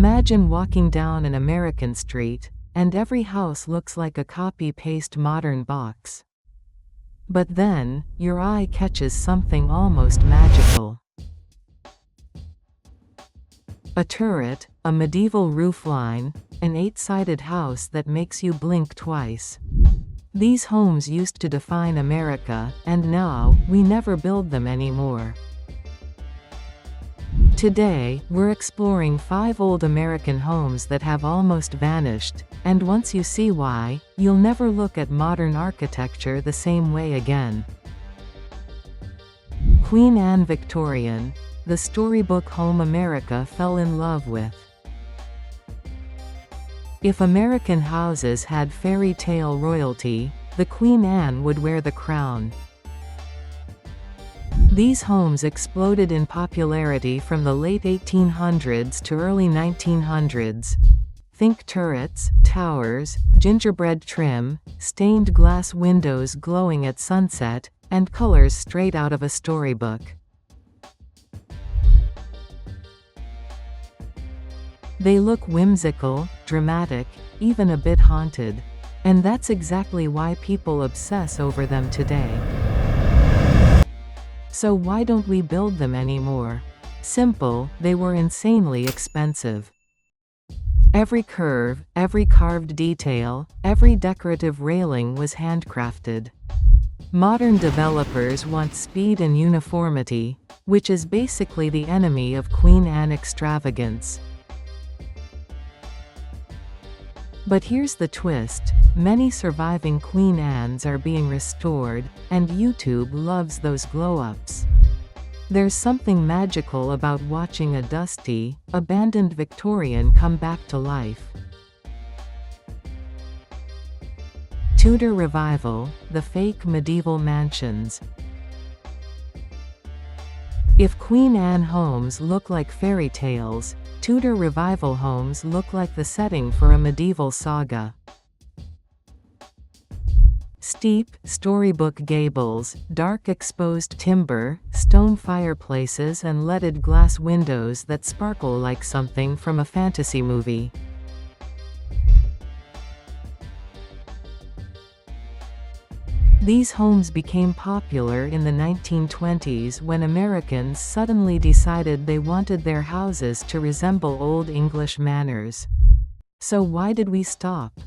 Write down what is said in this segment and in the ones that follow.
Imagine walking down an American street, and every house looks like a copy-paste modern box. But then, your eye catches something almost magical. A turret, a medieval roofline, an 8-sided house that makes you blink twice. These homes used to define America, and now, we never build them anymore. Today, we're exploring 5 old American homes that have almost vanished, and once you see why, you'll never look at modern architecture the same way again. Queen Anne Victorian, the storybook home America fell in love with. If American houses had fairy tale royalty, the Queen Anne would wear the crown. These homes exploded in popularity from the late 1800s to early 1900s. Think turrets, towers, gingerbread trim, stained glass windows glowing at sunset, and colors straight out of a storybook. They look whimsical, dramatic, even a bit haunted. And that's exactly why people obsess over them today. So why don't we build them anymore? Simple, they were insanely expensive. Every curve, every carved detail, every decorative railing was handcrafted. Modern developers want speed and uniformity, which is basically the enemy of Queen Anne extravagance. But here's the twist, many surviving Queen Annes are being restored, and YouTube loves those glow-ups. There's something magical about watching a dusty, abandoned Victorian come back to life. Tudor Revival, the fake medieval mansions. If Queen Anne homes look like fairy tales, Tudor Revival homes look like the setting for a medieval saga. Steep, storybook gables, dark exposed timber, stone fireplaces and leaded glass windows that sparkle like something from a fantasy movie. These homes became popular in the 1920s when Americans suddenly decided they wanted their houses to resemble Old English manors. So why did we stop?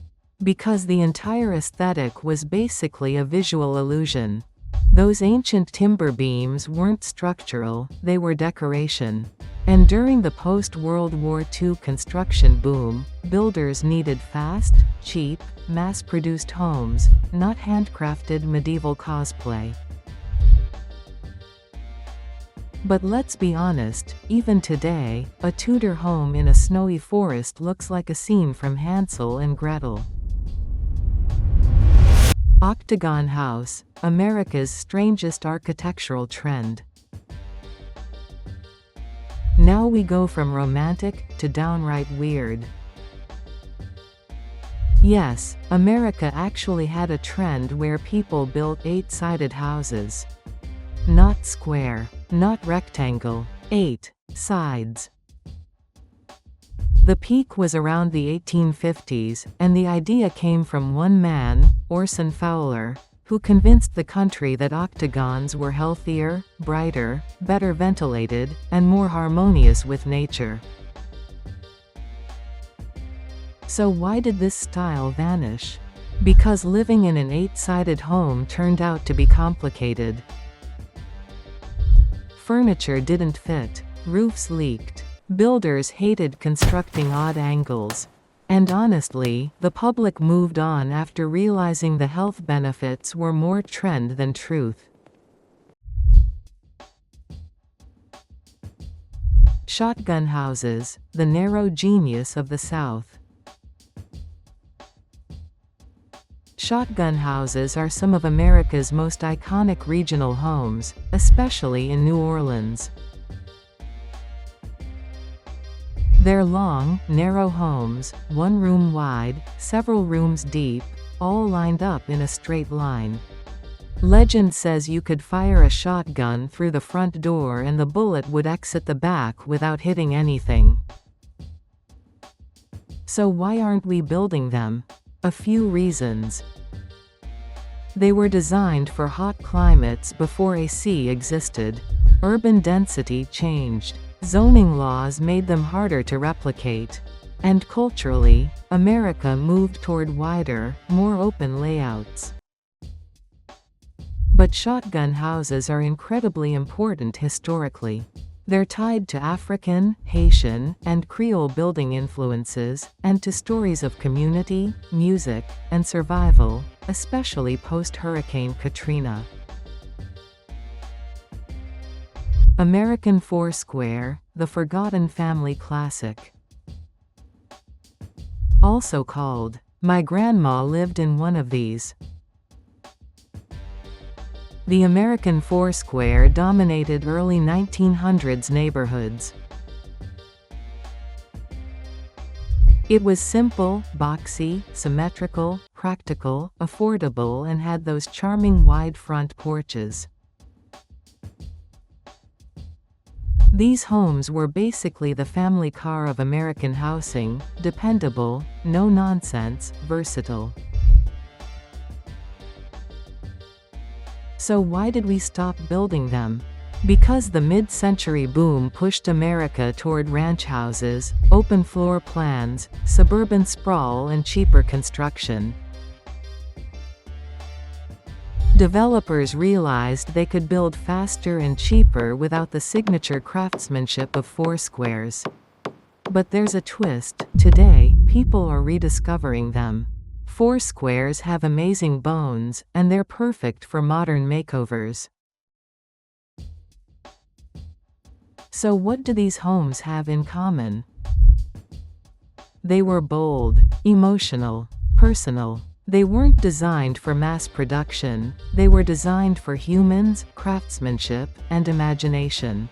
Because the entire aesthetic was basically a visual illusion. Those ancient timber beams weren't structural, they were decoration. And during the post-World War II construction boom, builders needed fast, cheap, mass-produced homes, not handcrafted medieval cosplay. But let's be honest, even today, a Tudor home in a snowy forest looks like a scene from Hansel and Gretel. Octagon House, America's strangest architectural trend. Now we go from romantic to downright weird. Yes, America actually had a trend where people built 8-sided houses. Not square, not rectangle, 8 sides. The peak was around the 1850s, and the idea came from one man, Orson Fowler, who convinced the country that octagons were healthier, brighter, better ventilated, and more harmonious with nature. So why did this style vanish? Because living in an 8-sided home turned out to be complicated. Furniture didn't fit, roofs leaked, builders hated constructing odd angles. And honestly, the public moved on after realizing the health benefits were more trend than truth. Shotgun houses, the narrow genius of the South. Shotgun houses are some of America's most iconic regional homes, especially in New Orleans. They're long, narrow homes, one room wide, several rooms deep, all lined up in a straight line. Legend says you could fire a shotgun through the front door and the bullet would exit the back without hitting anything. So why aren't we building them? A few reasons. They were designed for hot climates before AC existed. Urban density changed. Zoning laws made them harder to replicate. And culturally, America moved toward wider, more open layouts. But shotgun houses are incredibly important historically. They're tied to African, Haitian, and Creole building influences, and to stories of community, music, and survival, especially post-Hurricane Katrina. American Foursquare, the forgotten family classic. Also called, "My grandma lived in one of these." The American Foursquare dominated early 1900s neighborhoods. It was simple, boxy, symmetrical, practical, affordable, and had those charming wide front porches. These homes were basically the family car of American housing: dependable, no-nonsense, versatile. So why did we stop building them? Because the mid-century boom pushed America toward ranch houses, open floor plans, suburban sprawl, and cheaper construction. Developers realized they could build faster and cheaper without the signature craftsmanship of Foursquares. But there's a twist: today, people are rediscovering them. Foursquares have amazing bones, and they're perfect for modern makeovers. So what do these homes have in common? They were bold, emotional, personal. They weren't designed for mass production, they were designed for humans, craftsmanship, and imagination.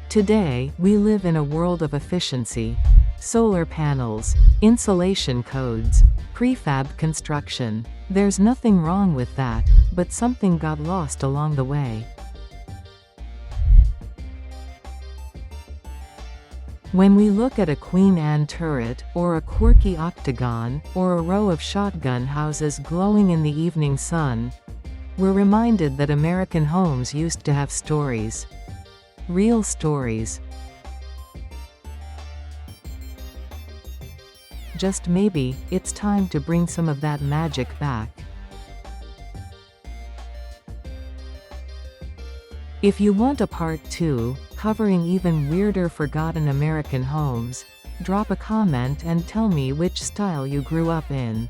Today, we live in a world of efficiency. Solar panels, insulation codes, prefab construction. There's nothing wrong with that, but something got lost along the way. When we look at a Queen Anne turret, or a quirky octagon, or a row of shotgun houses glowing in the evening sun, we're reminded that American homes used to have stories. Real stories. Just maybe, it's time to bring some of that magic back. If you want a part 2, covering even weirder forgotten American homes, drop a comment and tell me which style you grew up in.